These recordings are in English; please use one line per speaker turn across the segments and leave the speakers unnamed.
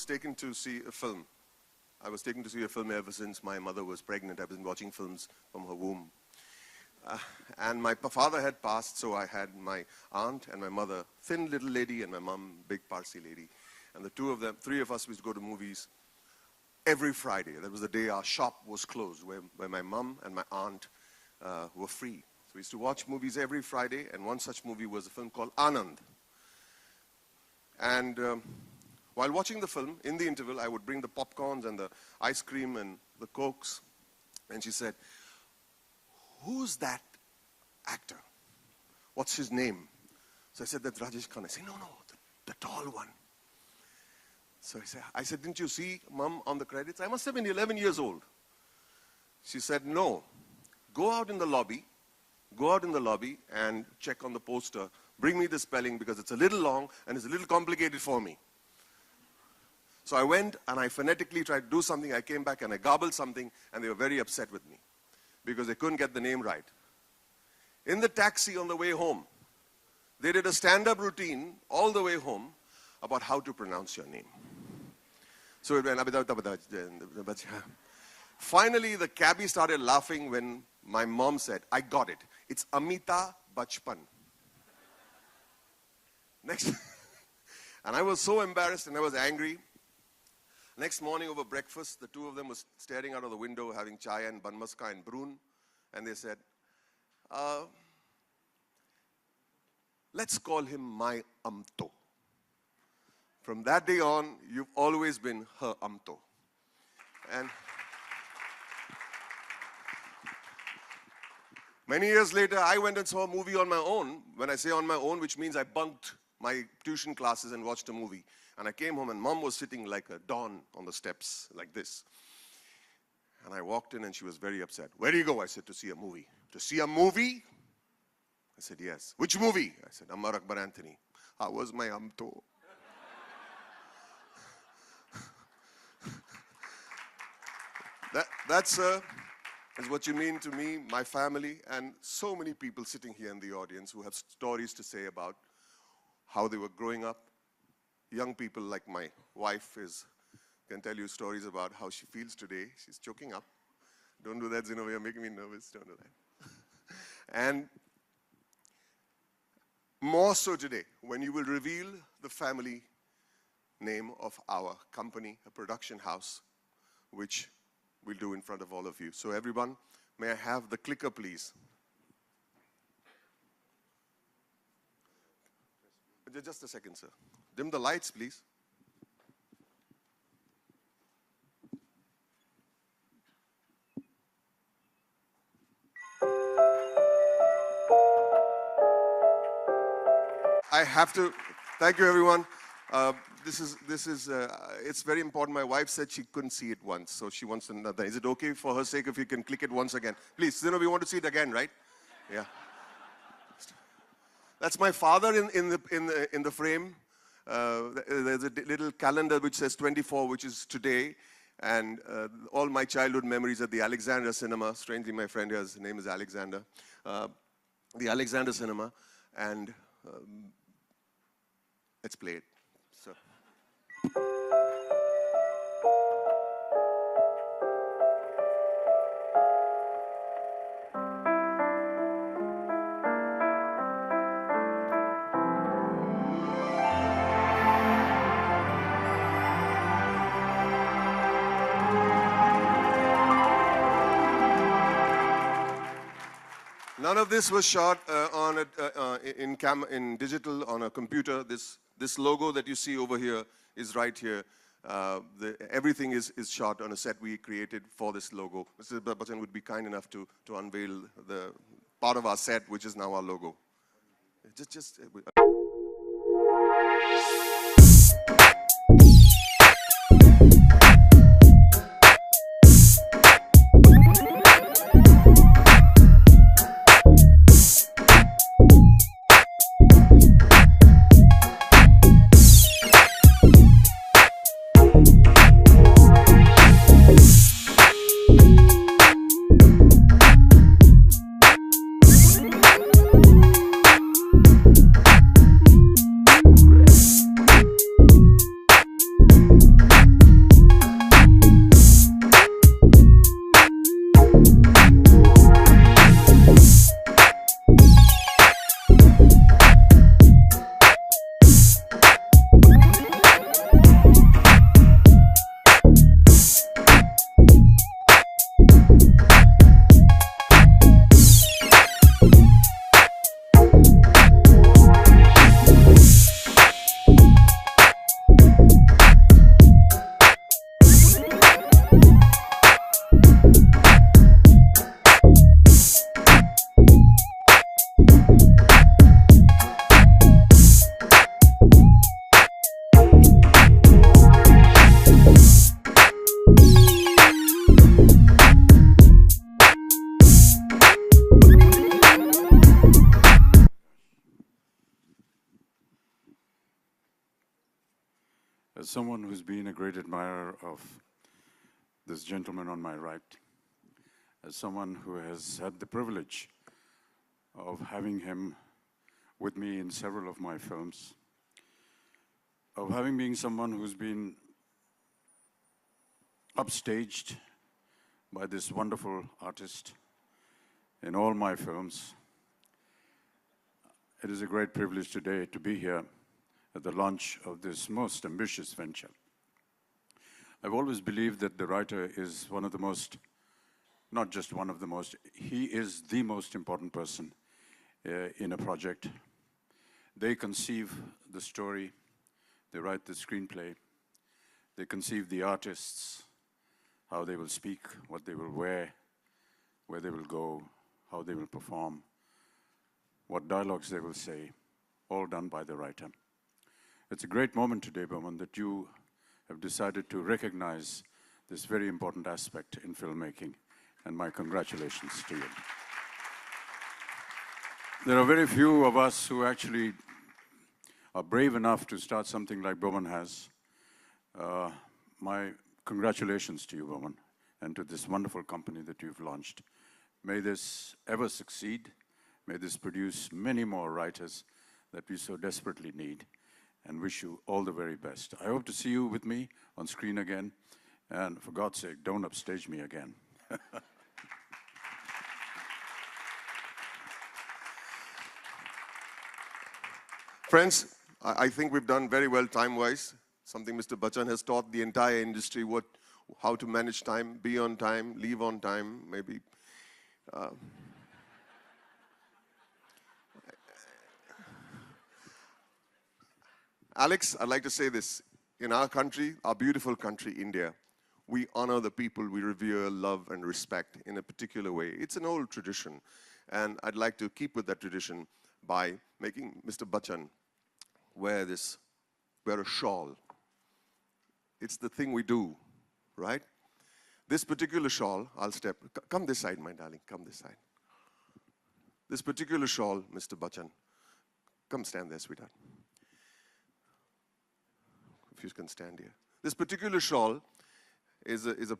taken to see a film. I was taken to see a film ever since my mother was pregnant. I've been watching films from her womb. And my father had passed, so I had my aunt and my mother, thin little lady, and my mom, big Parsi lady. And the three of us used to go to movies every Friday. That was the day our shop was closed, where my mom and my aunt were free. So we used to watch movies every Friday, and one such movie was a film called Anand. And while watching the film, in the interval, I would bring the popcorns and the ice cream and the Cokes. And she said, "Who's that actor? What's his name?" So I said, "That's Rajesh Khanna." I said, "No, the tall one." So I said, "Didn't you see Mom on the credits?" I must have been 11 years old. She said, "No, go out in the lobby and check on the poster. Bring me the spelling because it's a little long and it's a little complicated for me." So I went and I phonetically tried to do something. I came back and I garbled something, and they were very upset with me because they couldn't get the name right. In the taxi on the way home, they did a stand-up routine all the way home about how to pronounce your name. So it went, finally the cabbie started laughing when my mom said, "I got it. It's Amita Bachpan." Next, and I was so embarrassed and I was angry. Next morning over breakfast, the two of them were staring out of the window having chai and banmaska and broon. And they said, "Let's call him my Amto. From that day on, you've always been her Amto." And many years later, I went and saw a movie on my own. When I say on my own, which means I bunked my tuition classes and watched a movie. And I came home and Mom was sitting like a dawn on the steps, like this. And I walked in and she was very upset. "Where do you go?" I said, "To see a movie." "To see a movie?" I said, "Yes." "Which movie?" I said, "Ammar Akbar Anthony." "How was my Amto?" That's what you mean to me, my family, and so many people sitting here in the audience who have stories to say about how they were growing up. Young people like my wife can tell you stories about how she feels today. She's choking up. Don't do that, Zino. You're making me nervous. Don't do that. And more so today, when you will reveal the family name of our company, a production house, which we'll do in front of all of you. So everyone, may I have the clicker, please? Just a second, sir. Dim the lights, please. I have to thank you, everyone. It's very important. My wife said she couldn't see it once, so she wants another. Is it okay for her sake if you can click it once again? Please, you know, we want to see it again, right? Yeah. That's my father in the frame. There's a little calendar which says 24, which is today, and all my childhood memories at the Alexander Cinema. Strangely, my friend here, his name is Alexander. The Alexander Cinema, and let's play it. So. None of this was shot in digital on a computer. This logo that you see over here is right here. Everything is shot on a set we created for this logo. Mr. Bachchan would be kind enough to unveil the part of our set, which is now our logo.
As someone who's been a great admirer of this gentleman on my right, as someone who has had the privilege of having him with me in several of my films, of having been someone who's been upstaged by this wonderful artist in all my films, it is a great privilege today to be here at the launch of this most ambitious venture. I've always believed that the writer is one of the most, not just one of the most, he is the most important person in a project. They conceive the story, they write the screenplay, they conceive the artists, how they will speak, what they will wear, where they will go, how they will perform, what dialogues they will say, all done by the writer. It's a great moment today, Boman, that you have decided to recognize this very important aspect in filmmaking, and my congratulations to you. There are very few of us who actually are brave enough to start something like Boman has. My congratulations to you, Boman, and to this wonderful company that you've launched. May this ever succeed. May this produce many more writers that we so desperately need, and wish you all the very best. I hope to see you with me on screen again, and for God's sake, don't upstage me again.
Friends, I think we've done very well time-wise. Something Mr. Bachchan has taught the entire industry how to manage time, be on time, leave on time, maybe. Alex, I'd like to say this. In our country, our beautiful country, India, we honor the people we revere, love, and respect in a particular way. It's an old tradition, and I'd like to keep with that tradition by making Mr. Bachchan wear a shawl. It's the thing we do, right? This particular shawl, come this side, my darling, come this side. This particular shawl, Mr. Bachchan, come stand there, sweetheart. If you can stand here. This particular shawl is a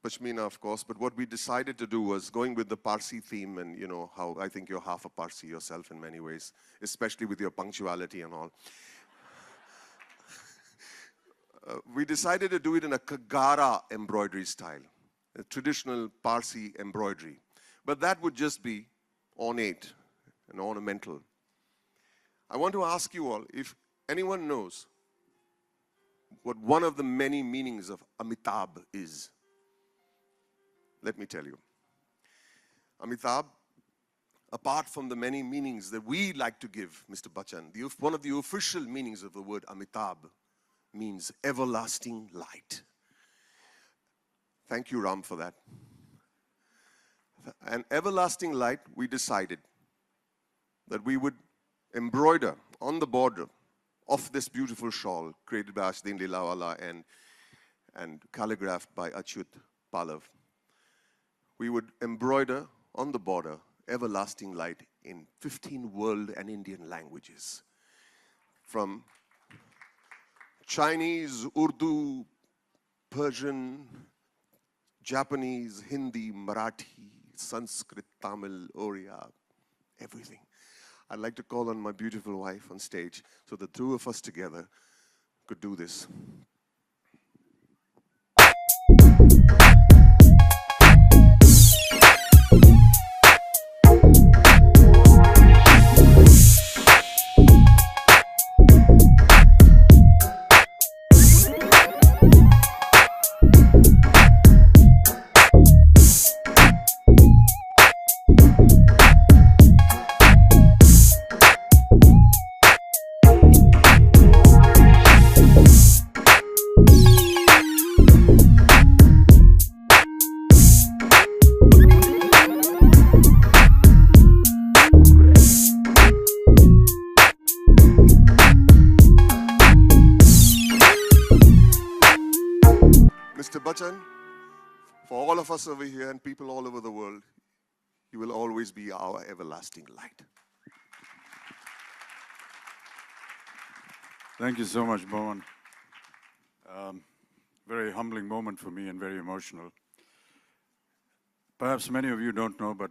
pashmina, of course, but what we decided to do was going with the Parsi theme, and you know how I think you're half a Parsi yourself in many ways, especially with your punctuality and all. We decided to do it in a Kagara embroidery style, a traditional Parsi embroidery. But that would just be ornate and ornamental. I want to ask you all if anyone knows what one of the many meanings of Amitabh is. Let me tell you. Amitabh, apart from the many meanings that we like to give, Mr. Bachchan, one of the official meanings of the word Amitabh means everlasting light. Thank you, Ram, for that. And everlasting light, we decided that we would embroider on the border of this beautiful shawl created by Ashdin Lilawala and calligraphed by Achyut Pallav. We would embroider on the border everlasting light in 15 world and Indian languages. From Chinese, Urdu, Persian, Japanese, Hindi, Marathi, Sanskrit, Tamil, Oriya, everything. I'd like to call on my beautiful wife on stage so the two of us together could do this. Mr. Bachchan, for all of us over here and people all over the world, you will always be our everlasting light.
Thank you so much, Boman. Very humbling moment for me and very emotional. Perhaps many of you don't know, but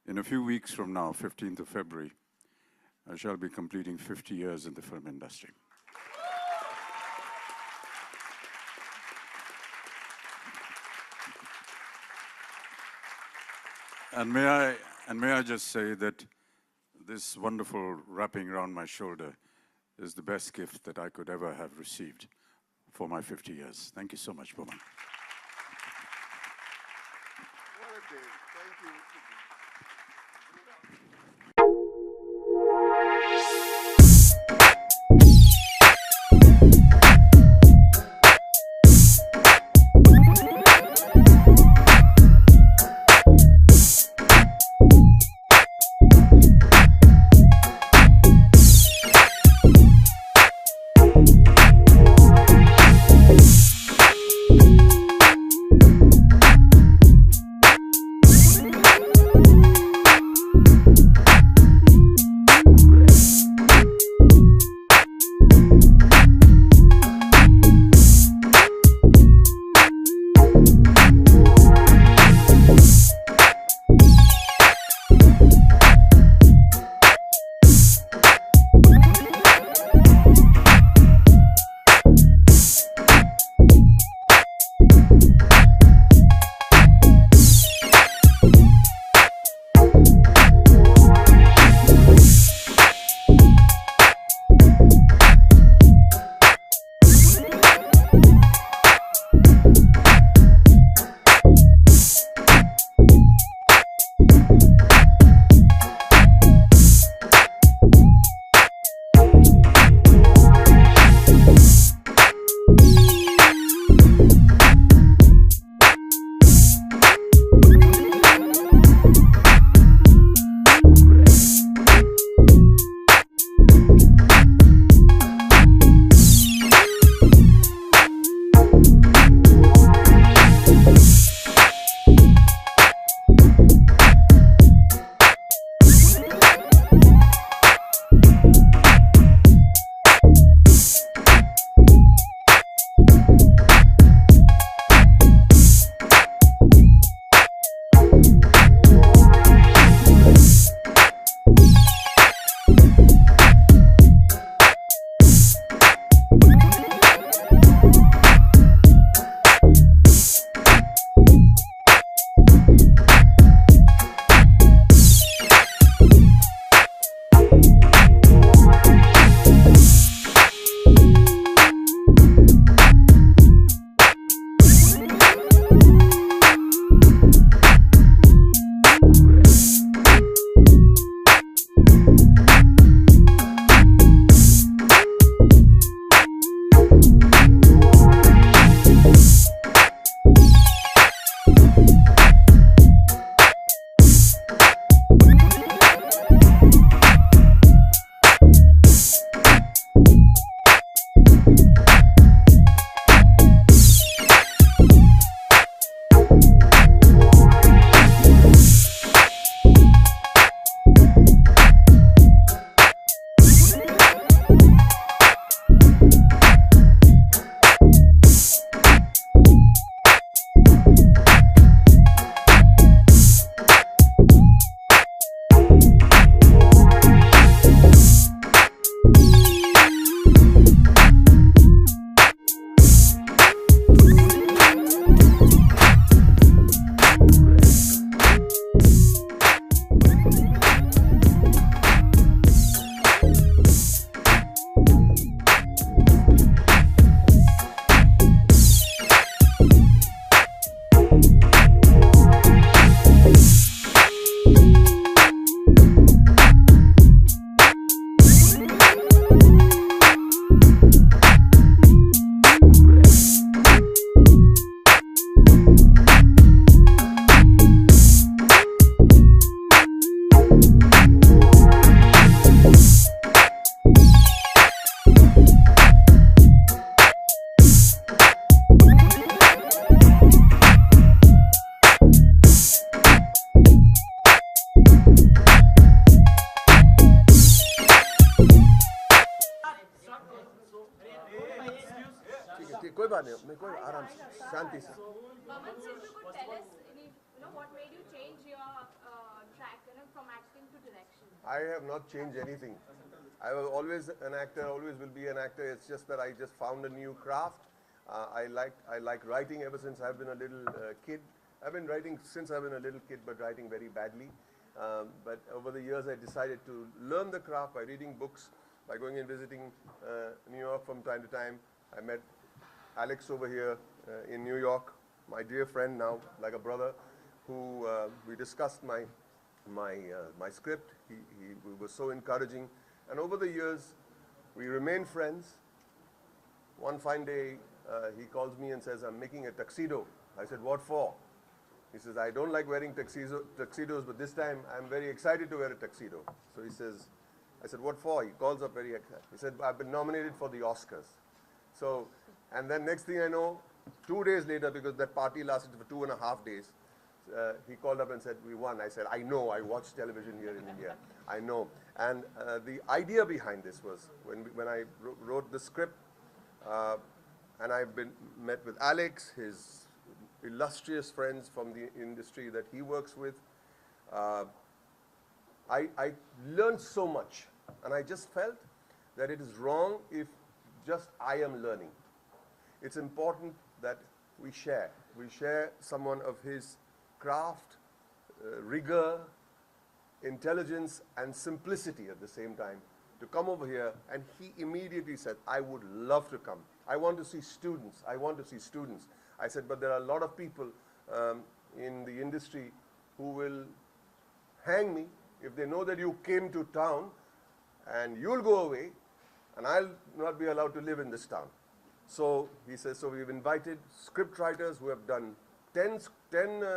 in a few weeks from now, 15th of February, I shall be completing 50 years in the film industry. And may I just say that this wonderful wrapping around my shoulder is the best gift that I could ever have received for my 50 years. Thank you so much, Boman.
What a day. Thank you. कोई बात नहीं, मैं कोई आराम से, शांति से.
Boman, so if you could tell us, what made you change your track, from acting to direction?
I have not changed anything. I was always an actor, always will be an actor. It's just that I just found a new craft. I like writing ever since I've been a little kid. I've been writing since I've been a little kid, but writing very badly. But over the years, I decided to learn the craft by reading books, by going and visiting New York from time to time. I met Alex over here in New York, my dear friend now, like a brother, who we discussed my script. He was so encouraging. And over the years, we remained friends. One fine day, he calls me and says, I'm making a tuxedo. I said, what for? He says, I don't like wearing tuxedos, but this time I'm very excited to wear a tuxedo. So he says, I said, what for? He calls up very excited. He said, I've been nominated for the Oscars. So, and then next thing I know, 2 days later, because that party lasted for 2.5 days, he called up and said, we won. I said, I know, I watch television here in India. I know. And the idea behind this was, when I wrote the script, and I've met with Alex, his illustrious friends from the industry that he works with, I learned so much. And I just felt that it is wrong if just I am learning. It's important that we share. We share someone of his craft, rigor, intelligence, and simplicity at the same time to come over here. And he immediately said, I would love to come. I want to see students. I want to see students. I said, but there are a lot of people in the industry who will hang me if they know that you came to town and you'll go away and I'll not be allowed to live in this town. So he says, so we've invited script writers who have done 10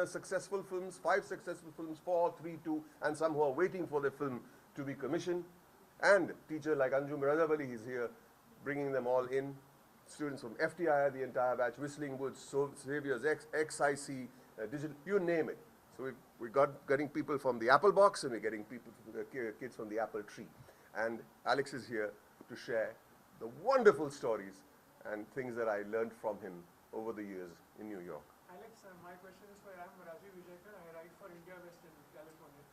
successful films, 5 successful films, 4, 3, 2, and some who are waiting for their film to be commissioned. And teacher like Anjum Razavali, he's here bringing them all in. Students from FTI, the entire batch, Whistling Woods, Xavier's, XIC, digital, you name it. So we're getting people from the apple box and we're getting people, kids from the apple tree. And Alex is here to share the wonderful stories and things that I learned from him over the years in New York.
Alex, my question is for you. I'm Rajiv Vijayakar. I write for India West in California.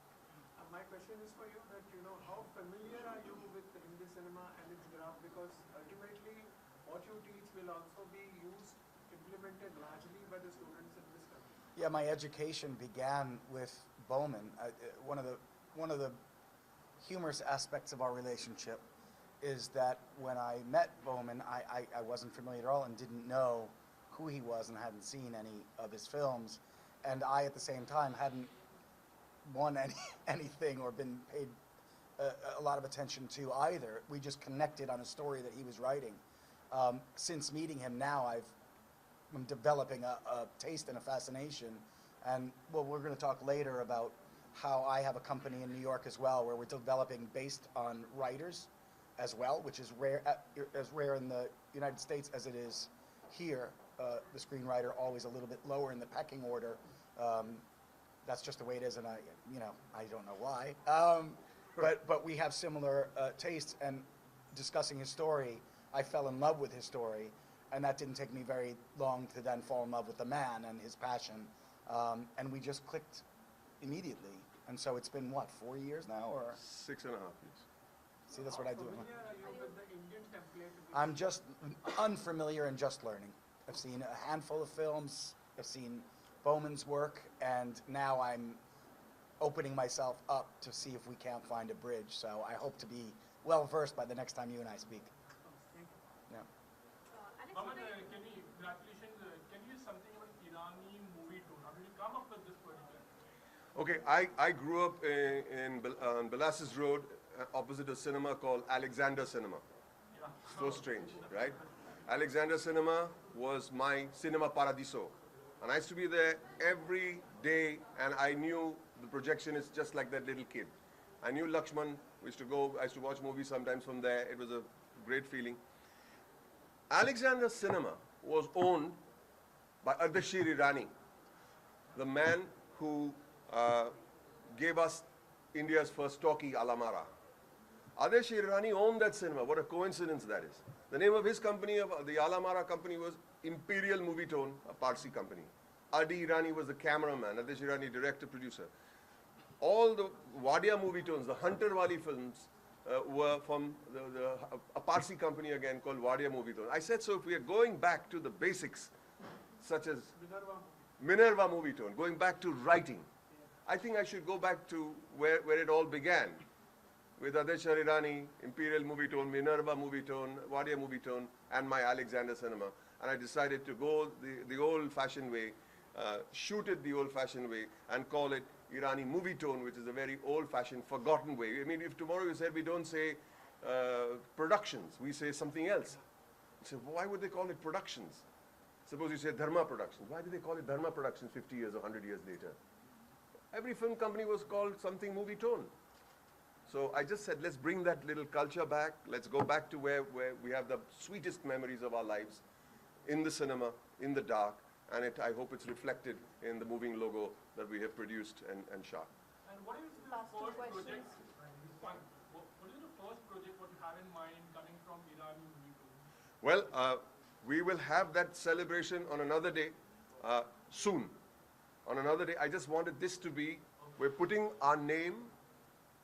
My question is for you that, how familiar are you with Hindi cinema and its craft? Because ultimately, what you teach will also be used, implemented largely by the students in this country.
Yeah, my education began with Boman. One of the humorous aspects of our relationship is that when I met Boman, I wasn't familiar at all and didn't know who he was and hadn't seen any of his films. And I, at the same time, hadn't won anything or been paid a lot of attention to either. We just connected on a story that he was writing. Since meeting him now, I'm developing a taste and a fascination. And well, we're going to talk later about how I have a company in New York as well, where we're developing based on writers as well, which is as rare in the United States as it is here. The screenwriter always a little bit lower in the pecking order. That's just the way it is, and I don't know why. But we have similar tastes, and discussing his story, I fell in love with his story, and that didn't take me very long to then fall in love with the man and his passion, and we just clicked immediately. And so it's been, what, 4 years now, or?
6.5 years.
See, that's what I do.
Familiar are you with the Indian template?
I'm just unfamiliar and just learning. I've seen a handful of films. I've seen Boman's work, and now I'm opening myself up to see if we can't find a bridge. So I hope to be well versed by the next time you and I speak. Yeah.
Alex,
Congratulations. Can you use something about Irani movie too? How did you come up with this particular?
Okay, I grew up on Belasses Road, opposite a cinema called Alexander Cinema.
Yeah.
So strange, right? Alexander Cinema was my cinema paradiso. And I used to be there every day, and I knew the projectionist just like that little kid. I knew Lakshman. I used to watch movies sometimes from there. It was a great feeling. Alexander Cinema was owned by Ardeshir Irani, the man who gave us India's first talkie, Alamara. Ardeshir Irani owned that cinema. What a coincidence that is. The name of his company, the Alamara company, was Imperial Movie Tone, a Parsi company. Adi Irani was the cameraman, Adesh Irani director, producer. All the Wadia movie tones, the Hunter Wali films, were from a Parsi company again called Wadia Movie Tone. I said, so if we are going back to the basics, such as Minerva Movie Tone, going back to writing, I think I should go back to where it all began, with Adesh Irani, Imperial Movie Tone, Minerva Movie Tone, Wadia Movie Tone, and my Alexander Cinema. And I decided to go the old-fashioned way, shoot it the old-fashioned way, and call it Irani Movie Tone, which is a very old-fashioned, forgotten way. I mean, if tomorrow you said we don't say productions, we say something else. You say, why would they call it productions? Suppose you say Dharma Productions. Why do they call it Dharma Productions 50 years or 100 years later? Every film company was called something Movie Tone. So I just said, let's bring that little culture back. Let's go back to where we have the sweetest memories of our lives, in the cinema, in the dark, and I hope it's reflected in the moving logo that we have produced and shot.
And what is the first project? What is the first project what you have in mind coming from Irani Movie Tone?
Well, we will have that celebration on another day, soon. On another day, I just wanted this to be, we're putting our name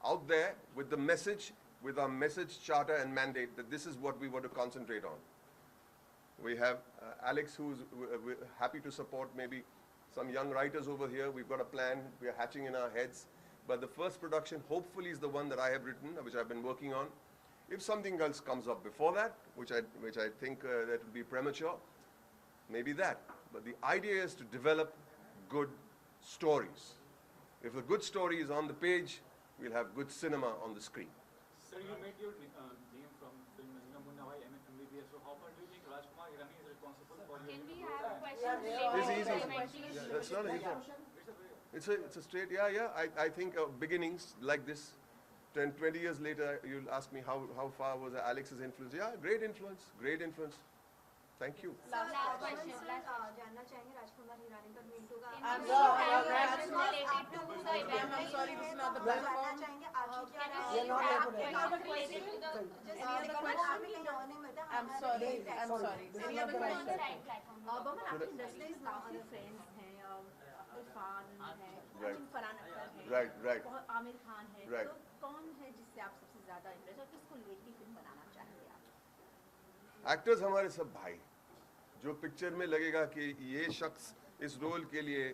out there with the message, with our message, charter and mandate that this is what we want to concentrate on. We have Alex, who's happy to support maybe some young writers over here. We've got a plan, we are hatching in our heads. But the first production hopefully is the one that I have written, which I've been working on. If something else comes up before that, which I think that would be premature, maybe that. But the idea is to develop good stories. If a good story is on the page, we'll have good cinema on the screen.
Sir, you made your name from film Munna MBBS. So how far do you think Rajkumar Irani is responsible for your...
Can we have questions
It's
related
easy.
to
That's not easy. It's a straight, yeah. I think beginnings like this, 10, 20 years later, you'll ask me how far was Alex's influence. Yeah, great influence, great influence. Thank you.
last question.
जानना चाहेंगे राजकुमार हिरानी पर मिंटू का
I'm related to the event.
I'm sorry, this is not the
जानना
platform.
चाहेंगे आखिर क्या
Can you have questions related to the
Just any other question?
I'm sorry, I'm sorry. This is
Any
not
other
the
question?
platform.
right platform?
Boman आपकी industry में काफी friends हैं इरफान है
Right.
Farhan Akhtar है
Right.
बहुत आमिर खान है
Right.
तो कौन है जिससे आप सबसे ज्यादा इंटरेस्ट और किसको लेके फिल्म बनाना चाहेंगे आप
एक्टर्स हमारे सब भाई, जो पिक्चर में लगेगा कि ये शख्स इस रोल के लिए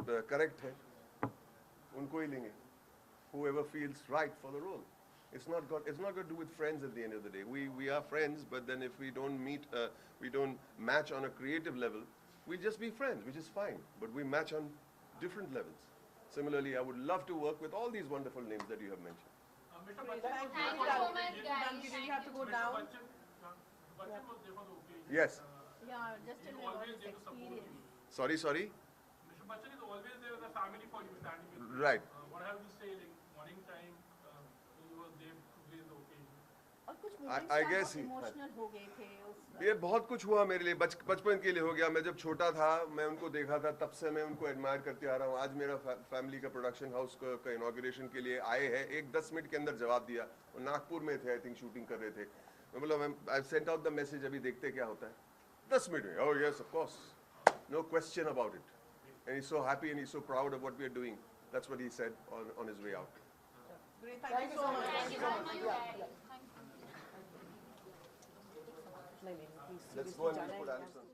करेक्ट है, उनको ही लेंगे. Whoever feels right for the role. It's not got to do with friends at the end of the day. We are friends, but then if we don't meet, we don't match on a creative level, we'll just be friends, which is fine. But we match on different levels. Similarly, I would love to work with all these wonderful names that you have mentioned.
Mr.
Thank
Bachchan,
you.
Thank you so much,
Did
guys.
you have to go down?
Bachchan was there for the occasion.
Yes.
या just
He's
tell about
always
his
there to support you.
Experience
Sorry.
Mr. Bachchan is always there as a family for you, standing with you.
Right.
What have you say, like morning time, he was there to grace the occasion.
और कुछ
I guess he-
emotional हो गए थे उस
ये बहुत कुछ हुआ मेरे लिए, बचपन के लिए हो गया. मैं जब छोटा था, मैं उनको देखा था, तब से मैं उनको एडमायर करते आ रहा हूँ. आज मेरा फैमिली का प्रोडक्शन हाउस का इनॉग्रेशन के लिए आए हैं. एक 10 मिनट के अंदर जवाब दिया. और नागपुर में थे, आई थिंक शूटिंग कर रहे थे. मैं बोला, I sent out the message, अभी देखते क्या होता है. 10 मिनट में, oh yes, of course, no question about it. And he's so happy and he's so proud of what we are doing. That's what he said on his way out.
Great, thank you so much.
Thank you so much, guys. Thank you.
Let's go and put Alex on.